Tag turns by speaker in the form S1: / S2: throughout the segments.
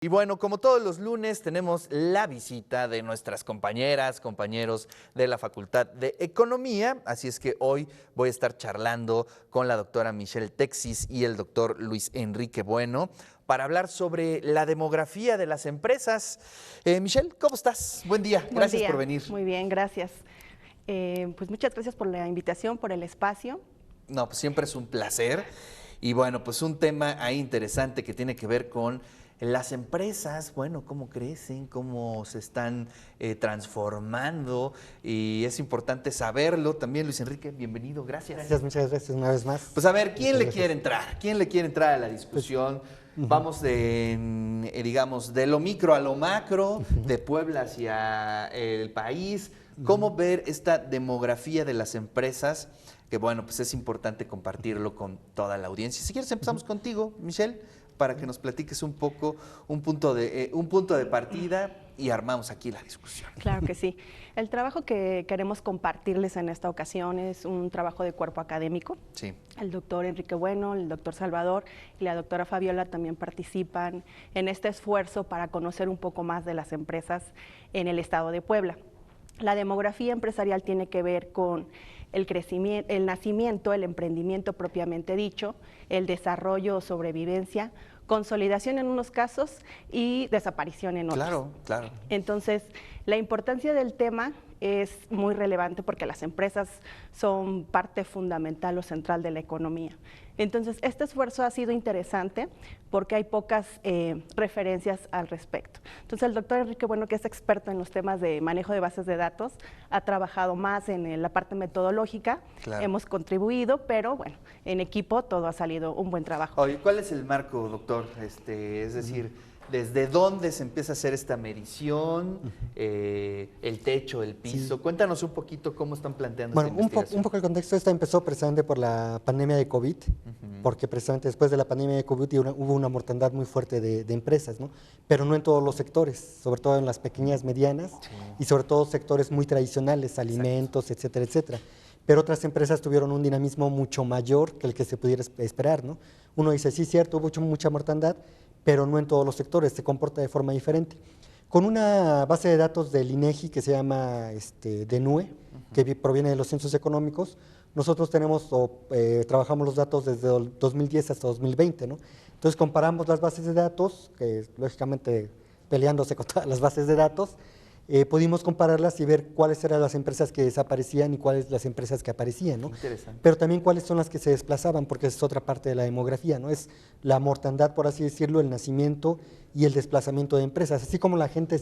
S1: Y bueno, como todos los lunes, tenemos la visita de nuestras compañeras, compañeros de la Facultad de Economía. Así es que hoy voy a estar charlando con la doctora Michelle Texis y el doctor Luis Enrique Bueno para hablar sobre la demografía de las empresas. Michelle, ¿cómo estás? Buen día, gracias por venir.
S2: Muy bien, gracias. Pues muchas gracias por la invitación, por el espacio.
S1: No, pues siempre es un placer. Y bueno, pues un tema ahí interesante que tiene que ver con las empresas, bueno, cómo crecen, cómo se están transformando, y es importante saberlo. También, Luis Enrique, bienvenido, gracias.
S3: Gracias, muchas gracias una vez más.
S1: Pues a ver, ¿quién le
S3: Gracias.
S1: quiere entrar? ¿Quién le quiere entrar a la discusión? Vamos de, digamos, de lo micro a lo macro, de Puebla hacia el país. ¿Cómo ver esta demografía de las empresas? Que bueno, pues es importante compartirlo con toda la audiencia. Si quieres empezamos contigo, Michelle, para que nos platiques un poco, un punto de partida y armamos aquí la discusión.
S2: Claro que sí. El trabajo que queremos compartirles en esta ocasión es un trabajo de cuerpo académico.
S1: Sí.
S2: El doctor Enrique Bueno, el doctor Salvador y la doctora Fabiola también participan en este esfuerzo para conocer un poco más de las empresas en el estado de Puebla. La demografía empresarial tiene que ver con el crecimiento, el nacimiento, el emprendimiento propiamente dicho, el desarrollo o sobrevivencia, consolidación en unos casos y desaparición en otros.
S1: Claro, claro.
S2: Entonces, la importancia del tema es muy relevante porque las empresas son parte fundamental o central de la economía. Entonces, este esfuerzo ha sido interesante porque hay pocas referencias al respecto. Entonces, el doctor Enrique Bueno, que es experto en los temas de manejo de bases de datos, ha trabajado más en la parte metodológica.
S1: Claro.
S2: Hemos contribuido, pero bueno, en equipo todo ha salido un buen trabajo.
S1: Oye, ¿cuál es el marco, doctor? Es decir, ¿desde dónde se empieza a hacer esta medición? El techo, el piso.
S3: Sí.
S1: Cuéntanos un poquito cómo están planteando
S3: Bueno,
S1: esta investigación.
S3: un poco el contexto. Esta empezó precisamente por la pandemia de COVID, porque precisamente después de la pandemia de COVID hubo una mortandad muy fuerte de empresas, ¿no? Pero no en todos los sectores, sobre todo en las pequeñas, medianas,
S1: Sí.
S3: y sobre todo sectores muy tradicionales, alimentos, etcétera, etcétera. Pero otras empresas tuvieron un dinamismo mucho mayor que el que se pudiera esperar, ¿no? Uno dice, sí, cierto, hubo mucha mortandad, pero no en todos los sectores, se comporta de forma diferente. Con una base de datos del INEGI que se llama DENUE, que proviene de los censos económicos, nosotros trabajamos los datos desde el 2010 hasta 2020, ¿no? Entonces comparamos las bases de datos, que lógicamente peleándose con todas las bases de datos, pudimos compararlas y ver cuáles eran las empresas que desaparecían y cuáles las empresas que aparecían, ¿no?
S1: Interesante.
S3: Pero también cuáles son las que se desplazaban, porque es otra parte de la demografía, ¿no? Es la mortandad, por así decirlo, el nacimiento y el desplazamiento de empresas. Así como la gente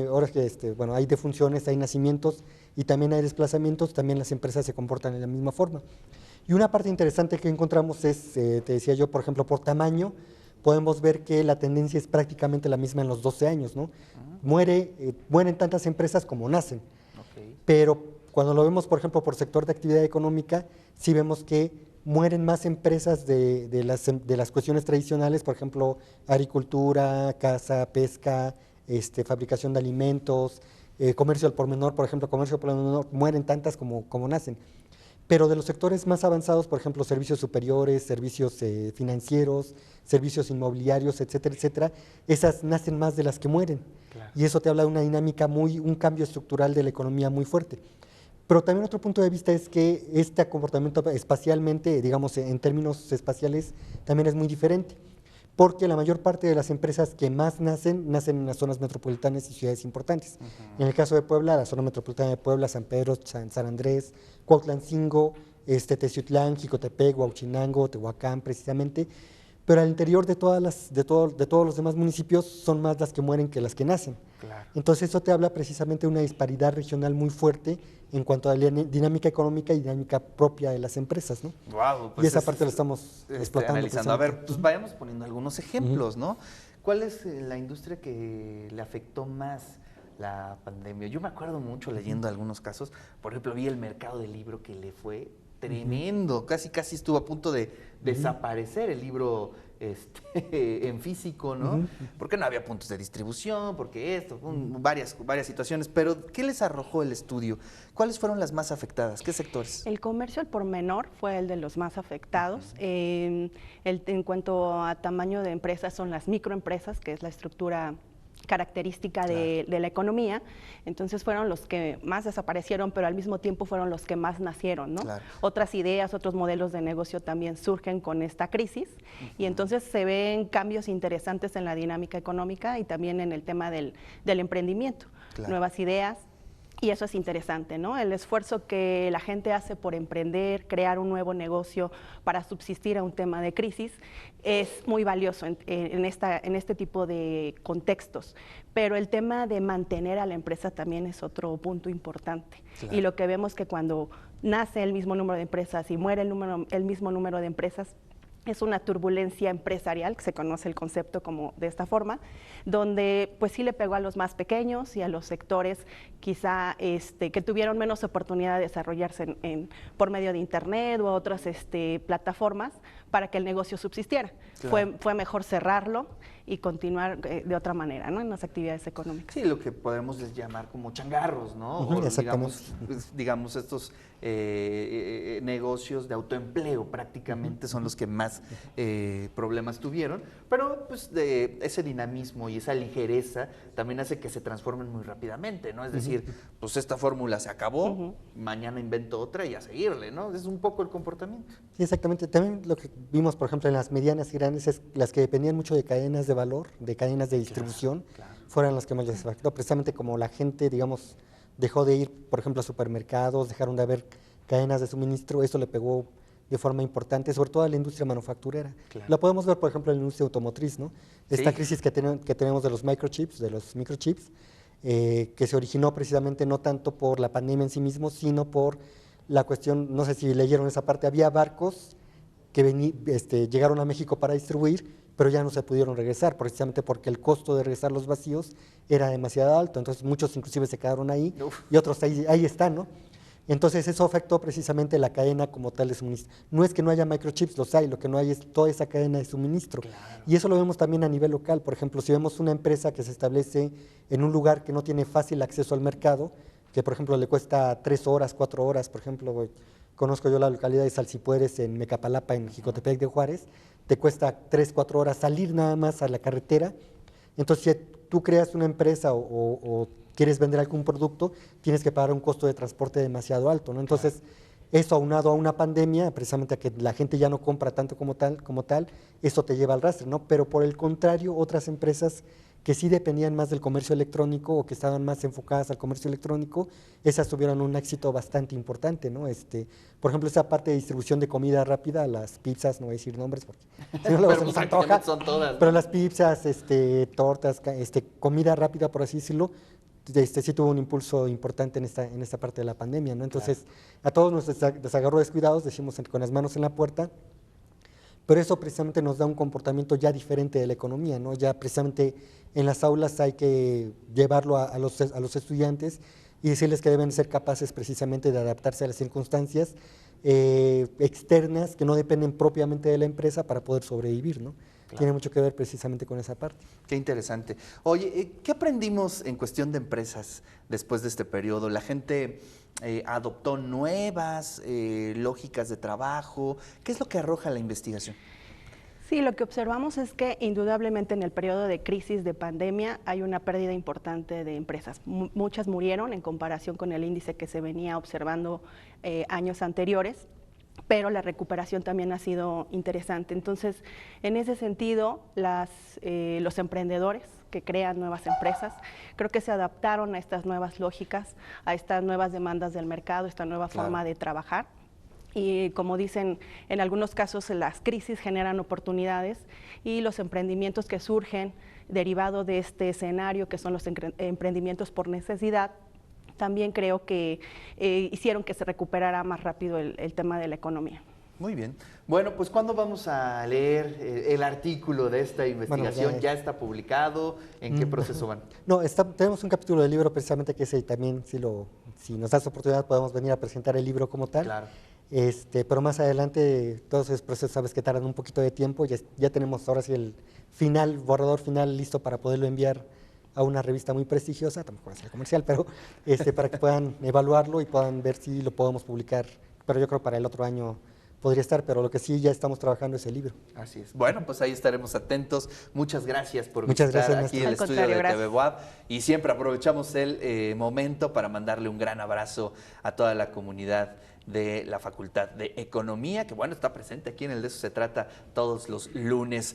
S3: ahora que bueno, hay defunciones, hay nacimientos y también hay desplazamientos, también las empresas se comportan de la misma forma. Y una parte interesante que encontramos es, te decía yo, por ejemplo, por tamaño, podemos ver que la tendencia es prácticamente la misma en los 12 años, ¿no? Mueren tantas empresas como nacen, pero cuando lo vemos, por ejemplo, por sector de actividad económica, sí vemos que mueren más empresas de las cuestiones tradicionales, por ejemplo, agricultura, caza, pesca, fabricación de alimentos, comercio al por menor, por ejemplo, comercio al por menor, mueren tantas como nacen. Pero de los sectores más avanzados, por ejemplo, servicios superiores, servicios financieros, servicios inmobiliarios, etcétera, etcétera, esas nacen más de las que mueren. Claro. Y eso te habla de una dinámica un cambio estructural de la economía muy fuerte. Pero también otro punto de vista es que este comportamiento espacialmente, digamos, en términos espaciales, también es muy diferente. Porque la mayor parte de las empresas que más nacen en las zonas metropolitanas y ciudades importantes. En el caso de Puebla, la zona metropolitana de Puebla, San Pedro, San Andrés, Cuautlancingo, Teciutlán, Jicotepec, Huauchinango, Tehuacán, precisamente. Pero al interior de todos los demás municipios son más las que mueren que las que nacen. Claro. Entonces eso te habla precisamente de una disparidad regional muy fuerte en cuanto a la dinámica económica y dinámica propia de las empresas, ¿no?
S1: Wow, pues
S3: y esa parte la estamos explotando.
S1: Analizando. A ver, pues vayamos poniendo algunos ejemplos, ¿no? ¿Cuál es la industria que le afectó más la pandemia? Yo me acuerdo mucho leyendo algunos casos, por ejemplo, vi el mercado del libro que le fue tremendo, casi estuvo a punto de desaparecer el libro en físico, ¿no? Porque no había puntos de distribución, porque esto, varias situaciones. Pero, ¿qué les arrojó el estudio? ¿Cuáles fueron las más afectadas? ¿Qué sectores?
S2: El comercio al por menor fue el de los más afectados. En cuanto a tamaño de empresas, son las microempresas, que es la estructura característica de la economía. Entonces fueron los que más desaparecieron, pero al mismo tiempo fueron los que más nacieron, ¿no?
S1: Claro.
S2: Otras ideas, otros modelos de negocio también surgen con esta crisis y entonces se ven cambios interesantes en la dinámica económica y también en el tema del emprendimiento.
S1: Claro.
S2: Nuevas ideas. Y eso es interesante, ¿no? El esfuerzo que la gente hace por emprender, crear un nuevo negocio para subsistir a un tema de crisis es muy valioso en este tipo de contextos. Pero el tema de mantener a la empresa también es otro punto importante. Claro. Y lo que vemos que cuando nace el mismo número de empresas y muere el mismo número de empresas, es una turbulencia empresarial, que se conoce el concepto como de esta forma, donde pues sí le pegó a los más pequeños y a los sectores quizá que tuvieron menos oportunidad de desarrollarse por medio de internet u otras plataformas para que el negocio subsistiera. Claro. Fue mejor cerrarlo y continuar de otra manera, ¿no? En las actividades económicas.
S1: Sí, lo que podemos llamar como changarros, ¿no? O digamos estos negocios de autoempleo prácticamente son los que más problemas tuvieron, pero pues ese dinamismo y esa ligereza también hace que se transformen muy rápidamente, ¿no? Es decir, pues esta fórmula se acabó, mañana invento otra y a seguirle, ¿no? Es un poco el comportamiento.
S3: Sí, exactamente. También lo que vimos, por ejemplo, en las medianas y grandes, es las que dependían mucho de cadenas de valor, de cadenas de distribución, claro. Fueron las que más les afectó, precisamente como la gente, digamos, dejó de ir, por ejemplo, a supermercados, dejaron de haber cadenas de suministro, eso le pegó de forma importante, sobre todo a la industria manufacturera. Claro. Lo podemos ver, por ejemplo, en la industria automotriz, ¿no? Esta crisis que tenemos de los microchips, que se originó precisamente no tanto por la pandemia en sí mismo, sino por la cuestión, no sé si leyeron esa parte, había barcos que llegaron a México para distribuir, pero ya no se pudieron regresar, precisamente porque el costo de regresar los vacíos era demasiado alto, entonces muchos inclusive se quedaron ahí y otros ahí están, ¿no? Entonces eso afectó precisamente la cadena como tal de suministro. No es que no haya microchips, los hay, lo que no hay es toda esa cadena de suministro. Claro. Y eso lo vemos también a nivel local, por ejemplo, si vemos una empresa que se establece en un lugar que no tiene fácil acceso al mercado, que por ejemplo le cuesta 3 horas, 4 horas, por ejemplo, conozco yo la localidad de Salsipuedes en Mecapalapa, en Jicotepec de Juárez, te cuesta 3, 4 horas salir nada más a la carretera. Entonces, si tú creas una empresa o quieres vender algún producto, tienes que pagar un costo de transporte demasiado alto, ¿no? Entonces, eso aunado a una pandemia, precisamente a que la gente ya no compra tanto como tal, eso te lleva al rastre, ¿no? Pero por el contrario, otras empresas que sí dependían más del comercio electrónico o que estaban más enfocadas al comercio electrónico, esas tuvieron un éxito bastante importante, ¿no? Por ejemplo, esa parte de distribución de comida rápida, las pizzas, no voy a decir nombres porque si no luego se nos antoja,
S1: son todas, ¿no?
S3: Pero las pizzas, tortas, comida rápida, por así decirlo, sí tuvo un impulso importante en esta parte de la pandemia, ¿no? Entonces, a todos nos desagarró descuidados, decimos con las manos en la puerta, pero eso precisamente nos da un comportamiento ya diferente de la economía, ¿no? Ya precisamente en las aulas hay que llevarlo a los estudiantes y decirles que deben ser capaces precisamente de adaptarse a las circunstancias externas que no dependen propiamente de la empresa para poder sobrevivir, ¿no? Claro. Tiene mucho que ver precisamente con esa parte.
S1: Qué interesante. Oye, ¿qué aprendimos en cuestión de empresas después de este periodo? ¿La gente adoptó nuevas lógicas de trabajo? ¿Qué es lo que arroja la investigación?
S2: Sí, lo que observamos es que indudablemente en el periodo de crisis de pandemia hay una pérdida importante de empresas. Muchas murieron en comparación con el índice que se venía observando años anteriores, pero la recuperación también ha sido interesante. Entonces, en ese sentido, los emprendedores que crean nuevas empresas, creo que se adaptaron a estas nuevas lógicas, a estas nuevas demandas del mercado, esta nueva forma de trabajar. Y como dicen, en algunos casos las crisis generan oportunidades y los emprendimientos que surgen derivado de este escenario, que son los emprendimientos por necesidad, también creo que hicieron que se recuperara más rápido el tema de la economía.
S1: Muy bien. Bueno, pues ¿cuándo vamos a leer el artículo de esta investigación? Bueno, ¿ya está publicado? ¿En qué proceso van?
S3: No, tenemos un capítulo del libro precisamente que ese también, si nos das oportunidad, podemos venir a presentar el libro como tal.
S1: Claro.
S3: Pero más adelante todos esos procesos sabes que tardan un poquito de tiempo, ya tenemos ahora sí el borrador final listo para poderlo enviar a una revista muy prestigiosa, tampoco va a ser comercial, pero para que puedan evaluarlo y puedan ver si lo podemos publicar, pero yo creo para el otro año podría estar, pero lo que sí ya estamos trabajando es el libro.
S1: Así es. Bueno, pues ahí estaremos atentos. Muchas gracias por
S3: Muchas
S1: visitar
S3: gracias,
S1: aquí
S3: Néstor.
S1: el
S2: Al
S1: estudio de
S2: contrario,
S1: TV WAP y siempre aprovechamos el momento para mandarle un gran abrazo a toda la comunidad de la Facultad de Economía, que bueno, está presente aquí en el De Eso Se Trata todos los lunes.